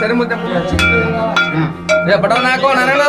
ಸರಿ ಮುದ್ದೆ ಬಟನ್ ಹಾಕೋ ನಾರಾಯಣ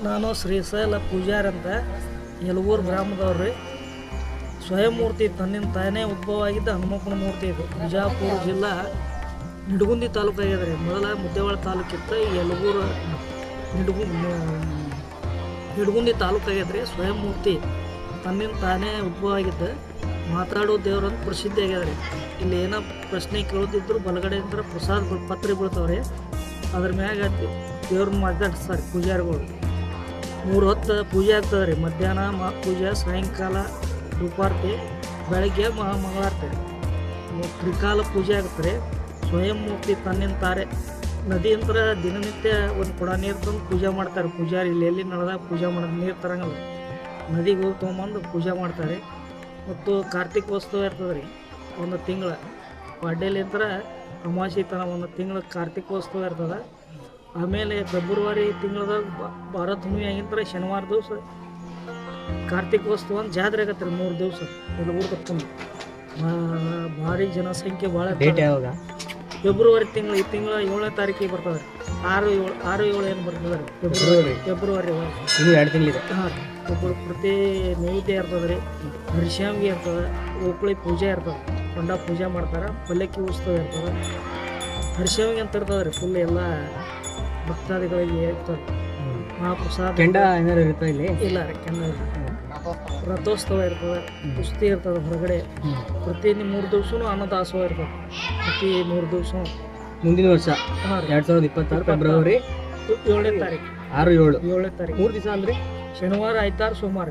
ನಾನು ಶ್ರೀಶೈಲ ಪೂಜಾರಿ ಅಂತ ಯಲಗೂರು ಗ್ರಾಮದವ್ರಿ. ಸ್ವಯಂಮೂರ್ತಿ ತನ್ನಿಂದ ತಾನೇ ಉದ್ಭವ ಆಗಿದ್ದ ಹನುಮಪ್ಪನ ಮೂರ್ತಿ ಇದು. ಬಿಜಾಪುರ ಜಿಲ್ಲಾ ನಿಡಗುಂದಿ ತಾಲೂಕು ಆಗ್ಯದ್ರಿ. ಮೊದಲ ಮುದ್ದೇವಾಳ ತಾಲೂಕಿತ್ತು, ಯಲಗೂರು ನಿಡಗುಂದಿ ತಾಲೂಕು ಆಗ್ಯದ್ರಿ. ಸ್ವಯಂಮೂರ್ತಿ ತನ್ನಿಂದ ತಾನೇ ಉದ್ಭವ ಆಗಿದ್ದು ಮಾತಾಡೋ ದೇವ್ರಂತ ಪ್ರಸಿದ್ಧಿ ಆಗ್ಯದ್ರಿ. ಇಲ್ಲಿ ಏನೋ ಪ್ರಶ್ನೆ ಕೇಳೋದಿದ್ರು ಬಲಗಡೆಯಿಂದ ಪ್ರಸಾದ ಪತ್ರಿ ಬೀಳ್ತಾವ್ರಿ. ಅದ್ರ ಮ್ಯಾಗ ದೇವ್ರನ್ನ ಮಾತಾಡ್ತಾರೆ ಪೂಜಾರಿಗಳು. 3 ಹೊತ್ತು ಪೂಜೆ ಆಗ್ತದೆ ರೀ. ಮಧ್ಯಾಹ್ನ ಪೂಜೆ, ಸಾಯಂಕಾಲ ಧೂಪಾರ್ತಿ, ಬೆಳಗ್ಗೆ ಮಂಗಳಾರತಿ, ತ್ರಿಕಾಲ ಪೂಜೆ ಆಗುತ್ತೆ. ಸ್ವಯಂಮೂರ್ತಿ ತನ್ನಿಂದ ತಾರೆ ನದಿಯಂತ್ರ ದಿನನಿತ್ಯ ಒಂದು ಕೊಡ ನೀರು ತಂದು ಪೂಜೆ ಮಾಡ್ತಾರೆ ಪೂಜಾರಿ. ಇಲ್ಲಿ ಎಲ್ಲಿ ನಡೆದಾಗ ಪೂಜೆ ಮಾಡೋದು, ನೀರು ತರಂಗಲ್ಲ, ನದಿಗೆ ಹೋಗಿ ತೊಗೊಂಬಂದು ಪೂಜೆ ಮಾಡ್ತಾರೆ. ಮತ್ತು ಕಾರ್ತಿಕೋತ್ಸವ ಇರ್ತದೆ ರೀ, ಒಂದು ತಿಂಗಳ ಪಾಡ್ಯಲಿಂತ್ರ ಅಮಾವಾಸ್ಯೆ ತನ ಒಂದು ತಿಂಗಳ ಕಾರ್ತಿಕೋತ್ಸವ ಇರ್ತದೆ. ಆಮೇಲೆ ಫೆಬ್ರವರಿ ತಿಂಗಳದಾಗ ಭಾರತ ಹುಣ್ಣಿಮೆ ಆಗಿಂತ ಶನಿವಾರ ದಿವಸ ಕಾರ್ತಿಕೋತ್ಸವ ಅಂತ ಜಾತ್ರೆ ಆಗತ್ತೆ ರೀ. 3 ದಿವಸ ಎಲ್ಲ ಊರು ಕಟ್ಕೊಂಡು ಭಾರಿ ಜನಸಂಖ್ಯೆ ಭಾಳ. ಡೇಟ್ ಯಾವಾಗ? ಫೆಬ್ರವರಿ ತಿಂಗಳು. ಈ ತಿಂಗಳ 7ನೇ ತಾರೀಕಿಗೆ ಬರ್ತದೆ ರೀ. 6-7 ಏನು ಬರ್ತದೆ ರೀ ಫೆಬ್ರವರಿ. ಇನ್ನೂ 2 ತಿಂಗಳಿದೆ. ಹಾಂ ರೀ. ಪ್ರತಿ ನೈವೇದ್ಯ ಇರ್ತದೆ ರೀ. ಹರಿಶಾವಿಗೆ ಇರ್ತದೆ, ಓಕಳಿ ಪೂಜೆ ಇರ್ತದೆ, ಕೊಂಡ ಪೂಜೆ ಮಾಡ್ತಾರೆ, ಪಲ್ಲಕ್ಕಿ ಉತ್ಸವ ಇರ್ತದೆ, ಹರಿಶಾವಿಗೆ ಅಂತ ಇರ್ತದೆ ರೀ. ಫುಲ್ ಎಲ್ಲ ಭಕ್ತಾದಿಗಳಿಗೆ ಇರ್ತದೆ. ಮಹಾಪ್ರಸಾದ ಕೆಂಡ ಏನಾರು ಇರ್ತಾ ಇಲ್ಲಿ? ಇಲ್ಲ ರೀ, ಕೆಂಡ ರಥೋತ್ಸವ ಇರ್ತದೆ, ಕುಸ್ತಿ ಇರ್ತದೆ ಹೊರಗಡೆ. ಪ್ರತಿ 3 ದಿವಸನೂ ಅನ್ನದಾಸೋಹ ಇರ್ತದೆ. ಪ್ರತಿ 3 ದಿವಸ ಮುಂದಿನ ವರ್ಷ 2026 ಫೆಬ್ರವರಿ 7ನೇ ತಾರೀಕು. 6-7 7ನೇ ತಾರೀಕು 3 ದಿವಸ ಅಂದರೆ ಶನಿವಾರ, ಐತಾರು, ಸೋಮವಾರ.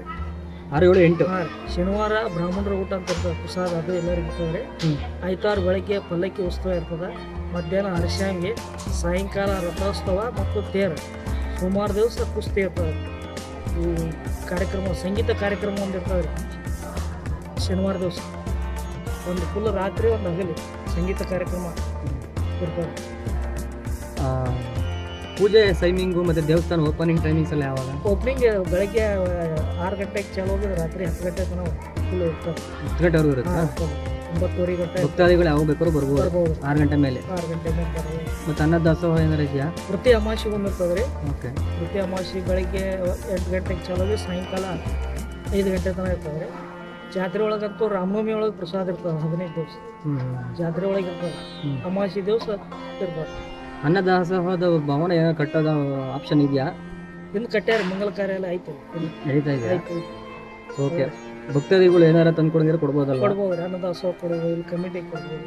6, 7, 8. ಹಾಂ ರೀ. ಶನಿವಾರ ಬ್ರಾಹ್ಮಣರ ಊಟ ಅಂತ ಇರ್ತದೆ, ಪ್ರಸಾದ ಅದು ಎಲ್ಲರಿಗೂ ಇರ್ತದೆ ರೀ. ಐತಾರು ಬೆಳಗ್ಗೆ ಪಲ್ಲಕ್ಕಿ ಉತ್ಸವ ಇರ್ತದೆ, ಮಧ್ಯಾಹ್ನ ಹರಶಾಂಗಿ, ಸಾಯಂಕಾಲ ರಥೋತ್ಸವ ಮತ್ತು ತೇರು, ಸೋಮವಾರ ದಿವಸ ಕುಸ್ತಿ ಇರ್ತದೆ. ಈ ಕಾರ್ಯಕ್ರಮ ಸಂಗೀತ ಕಾರ್ಯಕ್ರಮ ಒಂದು ಇರ್ತದೆ ರೀ ಶನಿವಾರ ದಿವಸ. ಒಂದು ಫುಲ್ ರಾತ್ರಿ ಒಂದು ಹಗಲಿ ಸಂಗೀತ ಕಾರ್ಯಕ್ರಮ ಇರ್ತದೆ. ಪೂಜೆ ಟೈಮಿಂಗು ಮತ್ತು ದೇವಸ್ಥಾನ ಓಪನಿಂಗ್ ಟೈಮಿಂಗ್ಸ್ ಎಲ್ಲ ಯಾವಾಗ? ಓಪನಿಂಗ್ ಬೆಳಗ್ಗೆ 6 ಗಂಟೆಗೆ ಚಾಲು ಹೋಗಿದ್ರೆ ರಾತ್ರಿ 10 ಗಂಟೆ ತನಕ ಫುಲ್ ಇರ್ತದೆ. 10 ಗಂಟೆವರೆಗೂ ಇರುತ್ತಾ? 9:30 ಗಂಟೆ ಭಕ್ತಾದಿಗಳು ಯಾವಾಗ ಬೇಕಾದ್ರೂ ಬರ್ಬೋದು ಬರ್ಬೋದು. 6 ಗಂಟೆ ಮೇಲೆ. 6 ಗಂಟೆ ಮೇಲೆ ಬರ್ಬೋದು. ಮತ್ತು ಅನ್ನದಾಸೋಹ ಏನಾರು ಇದೆಯಾ? ಪ್ರತಿ ಅಮಾವಾಸ್ಯೆ ಒಂದು ಇರ್ತದೆ ರೀ. ಓಕೆ. ಪ್ರತಿ ಅಮಾವಾಸ್ಯೆ ಬೆಳಗ್ಗೆ 8 ಗಂಟೆಗೆ ಚಾಲು ಹೋಗಿ ಸಾಯಂಕಾಲ 5 ಗಂಟೆ ತನಕ ಇರ್ತದೆ ರೀ. ಜಾತ್ರೆ ಒಳಗಂತೂ ರಾಮನವಮಿ ಒಳಗೆ ಪ್ರಸಾದ ಇರ್ತದೆ 15 ದಿವಸ. ಜಾತ್ರೆ ಒಳಗೆ ಇರ್ತದೆ. ಅಮಾವಾಸ್ಯೆ ದಿವಸ ಇರ್ತದೆ. ಅನ್ನದಾಸೋಹದ ಭವನ ಏನೋ ಕಟ್ಟೋದ ಆಪ್ಷನ್ ಇದೆಯಾ? ಇನ್ನು ಕಟ್ಟ್ಯಾರ, ಮಂಗಲ ಕಾರ್ಯ ಎಲ್ಲ ಐತೆ ನಡೀತಾ ಇದೆ. ಐತೆ. ಓಕೆ. ಭಕ್ತಾದಿಗಳು ಏನಾರ ತಂದು ಕೊಡಿದ್ರೆ ಕೊಡ್ಬೋದಲ್ಲ? ಕೊಡ್ಬೋದು ರೀ. ಅನ್ನದಾಸೋಹ ಕೊಡ್ಬೋದು, ಇಲ್ಲಿ ಕಮಿಟಿಗೆ ಕೊಡ್ಬೋದು.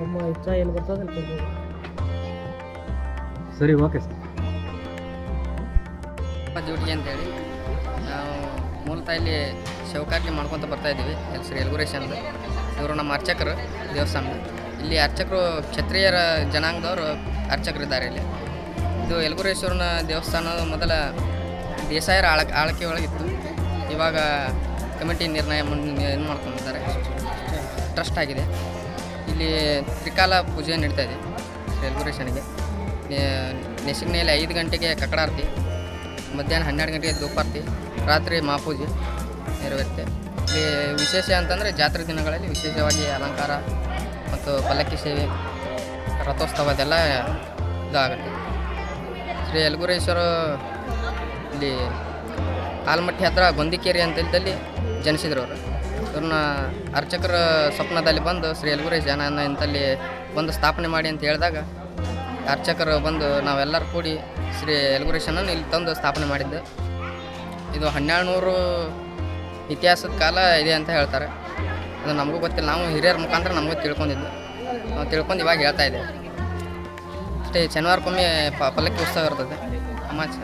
ನಮ್ಮ ಇಚ್ಛಾ ಎಲ್ಲಿ ಬರ್ತದೆ ಅಲ್ಲಿ ಕೊಡ್ಬೋದು. ಸರಿ, ಓಕೆ ಸರ್. ಡ್ಯೂಟಿ ಅಂತೇಳಿ ನಾವು ಮೂಲತಃ ಇಲ್ಲಿ ಶೌಕಾಟ್ಲಿ ಮಾಡ್ಕೊತ ಬರ್ತಾ ಇದ್ದೀವಿ. ಶ್ರೀ ಯಲಗುರೇಶ ಅಂತ ಇವರು ನಮ್ಮ ಅರ್ಚಕರು ದೇವಸ್ಥಾನದ. ಇಲ್ಲಿ ಅರ್ಚಕರು ಕ್ಷತ್ರಿಯರ ಜನಾಂಗದವರು ಅರ್ಚಕರಿದ್ದಾರೆ ಇಲ್ಲಿ. ಇದು ಯಲಗುರೇಶ್ವರನ ದೇವಸ್ಥಾನ ಮೊದಲ ದೇಸಾಯರ ಆಳ್ಕೆ ಒಳಗಿತ್ತು. ಇವಾಗ ಕಮಿಟಿ ನಿರ್ಣಯ ಏನು ಮಾಡ್ಕೊಂಡಿದ್ದಾರೆ, ಟ್ರಸ್ಟ್ ಆಗಿದೆ. ಇಲ್ಲಿ ತ್ರಿಕಾಲ ಪೂಜೆ ನಡೀತಾ ಇದೆ ಶ್ರೀ ಯಲಗುರೇಶನಿಗೆ. ನೆಸಿಗ್ನೆಯಲ್ಲಿ 5 ಗಂಟೆಗೆ ಕಕ್ಕಡಾರತಿ, ಮಧ್ಯಾಹ್ನ 12 ಗಂಟೆಗೆ ಧೂಪಾರತಿ, ರಾತ್ರಿ ಮಹಾಪೂಜೆ ನೆರವೇರುತ್ತೆ. ಇಲ್ಲಿ ವಿಶೇಷ ಅಂತಂದರೆ ಜಾತ್ರೆ ದಿನಗಳಲ್ಲಿ ವಿಶೇಷವಾಗಿ ಅಲಂಕಾರ ಮತ್ತು ಪಲ್ಲಕ್ಕಿ ಸೇವೆ, ರಥೋತ್ಸವ ಅದೆಲ್ಲ ಇದಾಗುತ್ತೆ. ಶ್ರೀ ಯಲಗುರೇಶ್ವರ ಇಲ್ಲಿ ಆಲ್ಮಟ್ಟಿ ಹತ್ರ ಗೊಂದಿಕೇರಿ ಅಂತಲ್ಲಿ ಜನಿಸಿದ್ರು ಅವರು. ಇವ್ರನ್ನ ಅರ್ಚಕರ ಸ್ವಪ್ನದಲ್ಲಿ ಬಂದು ಶ್ರೀ ಯಲಗುರೇಶ ಜನ ಇಂತಲ್ಲಿ ಬಂದು ಸ್ಥಾಪನೆ ಮಾಡಿ ಅಂತ ಹೇಳಿದಾಗ ಅರ್ಚಕರು ಬಂದು ನಾವೆಲ್ಲರೂ ಕೂಡಿ ಶ್ರೀ ಯಲಗುರೇಶನನ್ನು ಇಲ್ಲಿ ತಂದು ಸ್ಥಾಪನೆ ಮಾಡಿದ್ದೆ. ಇದು 1200 ಇತಿಹಾಸದ ಕಾಲ ಇದೆ ಅಂತ ಹೇಳ್ತಾರೆ. ಅದು ನಮಗೂ ಗೊತ್ತಿಲ್ಲ, ನಾವು ಹಿರಿಯರ ಮುಖಾಂತರ ನಮಗೂ ತಿಳ್ಕೊಂಡಿದ್ದು. ನಾವು ತಿಳ್ಕೊಂಡು ಇವಾಗ ಹೇಳ್ತಾ ಇದ್ದೇವೆ ಅಷ್ಟೇ. ಶನಿವಾರಕ್ಕೊಮ್ಮೆ ಪಲ್ಲಕ್ಕಿ ಉತ್ಸವ ಇರ್ತದೆ.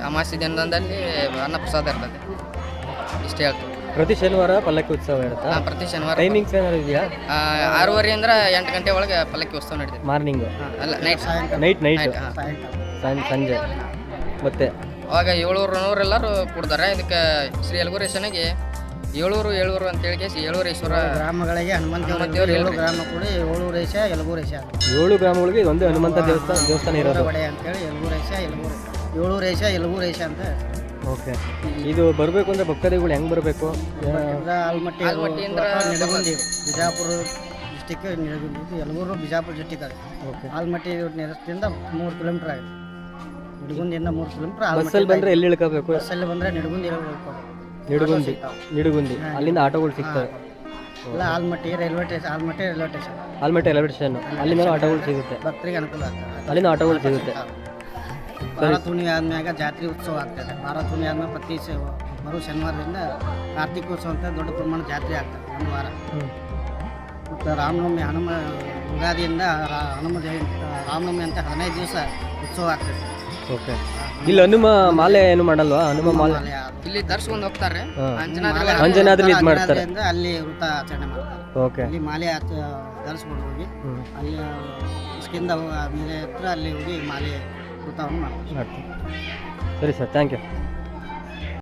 ಅಮಾವಾಸ್ಯೆ ದಿನದಲ್ಲಿ ಅನ್ನ ಪ್ರಸಾದ ಇರ್ತದೆ. ಇಷ್ಟು ಹೇಳ್ತೀವಿ. ಪ್ರತಿ ಶನಿವಾರ ಪಲ್ಲಕ್ಕಿ ಉತ್ಸವ ಇರುತ್ತಾ? ಹಾಂ, ಪ್ರತಿ ಶನಿವಾರ. ಟೈಮಿಂಗ್ಸ್ ಏನಾದ್ರು ಇದೆಯಾ? 6:30 8 ಗಂಟೆ ಒಳಗೆ ಪಲ್ಲಕ್ಕಿ ಉತ್ಸವ ನಡೀತದೆ. ಮಾರ್ನಿಂಗು? ಅಲ್ಲ, ನೈಟ್ ಸಂಜೆ. ಮತ್ತೆ ಅವಾಗ 700 ಎಲ್ಲರೂ ಕೊಡ್ತಾರೆ. ಇದಕ್ಕೆ ಶ್ರೀ ಯಲಗುರೇಶನಿಗೆ 700 ಅಂತೇಳಿ 7 ಗ್ರಾಮಗಳಿಗೆ ಹನುಮಂತ ದೇವರು 7 ಗ್ರಾಮ ಕೂಡಿ 7 ರೇಷ ಯಲಗುರೇಶ 7 ಗ್ರಾಮಗಳಿಗೆ ಒಂದು ಹನುಮಂತ ದೇವಸ್ಥಾನ ಇರೋದು ಒಡೆ ಅಂತೇಳಿ ಯಲಗುರೇಶ 7 ರೇಷ ಯಲಗುರೇಶ ಅಂತ. ಓಕೆ. ಇದು ಬರಬೇಕು ಅಂದರೆ ಭಕ್ತಾದಿಗಳು ಹೆಂಗೆ ಬರಬೇಕು? ಆಲ್ಮಟ್ಟಿಯಿಂದ ನಿಡಗುಂದಿ, ಬಿಜಾಪುರ ಡಿಸ್ಟಿಕ್ ನಿಡಗುಂದಿ. ಇದು ಯಲಗೂರು ಬಿಜಾಪುರ ಡಿಸ್ಟಿಕ್ ಆಗಿದೆ. ಓಕೆ. ಆಲ್ಮಟ್ಟಿ ನೆರಸ್ತಿಂದ 3 ಕಿಲೋಮೀಟರ್ ಆಗಿದೆ. ನಿಡಗುಂದಿಯಿಂದ 3 ಕಿಲೋಮೀಟರ್. ಬಸ್ಸಲ್ಲಿ ಬಂದರೆ ಎಲ್ಲಿ ಇಳ್ಕೋಬೇಕು? ಬಸ್ಸಲ್ಲಿ ಬಂದರೆ ನಿಡಗುಂದಿ ನಿಡಗುಂದಿ ಅಲ್ಲಿಂದ ಆಟೋಗಳು ಸಿಗ್ತವೆ. ಇಲ್ಲ, Almatti railway station. Almatti railway station ಅಲ್ಲಿಂದ ಆಟೋಗಳು ಸಿಗುತ್ತೆ. ಭಕ್ತರಿಗೆ ಅನುಕೂಲ ಆಗ್ತದೆ. ಅಲ್ಲಿಂದ ಆಟೋಗಳು ಸಿಗುತ್ತೆ. ಭಾರತೂಣಿ ಆದ್ಮ್ಯಾಗ ಜಾತ್ರೆ ಉತ್ಸವ ಆಗ್ತದೆ. ಭಾರತೂಣಿ ಆದ್ಮೇಲೆ ಪ್ರತಿ ಮರು ಶನಿವಾರದಿಂದ ಕಾರ್ತಿಕೋತ್ಸವ ಅಂತ ದೊಡ್ಡ ಪ್ರಮಾಣ ಜಾತ್ರೆ ಆಗ್ತದೆ 1 ವಾರ. ಮತ್ತು ರಾಮನವಮಿ ಯುಗಾದಿಯಿಂದ ರಾಮನವಮಿ ಅಂತ 15 ದಿವಸ ಉತ್ಸವ ಆಗ್ತದೆ. ಓಕೆ. ಇಲ್ಲಿ ಹನುಮ ಮಾಲೆ ಏನು ಮಾಡಲ್ವಾ? ಹನುಮ ಮಾಲೆ ಇಲ್ಲಿ ಧರಿಸ್ಕೊಂಡು ಹೋಗ್ತಾರೆ. ಅಂಜನಾದ್ರಿ ಇದು ಮಾಡ್ತಾರೆ. ಅಲ್ಲಿ ವೃತ ಆಚರಣೆ ಮಾಡ್ತಾರೆ. ಓಕೆ. ಅಲ್ಲಿ ಮಾಲೆ ಧರಿಸ್ಕೊಂಡು ಹೋಗಿ ಅಲ್ಲಿ ಇಸ್ಕಿಂದ ಮೇಲೆ ಹತ್ರ ಅಲ್ಲಿ ಹೋಗಿ ಮಾಲೆ ವೃತವನ್ನು ಮಾಡ್ತಾರೆ. ಸರಿ ಸರ್, ಥ್ಯಾಂಕ್ ಯು.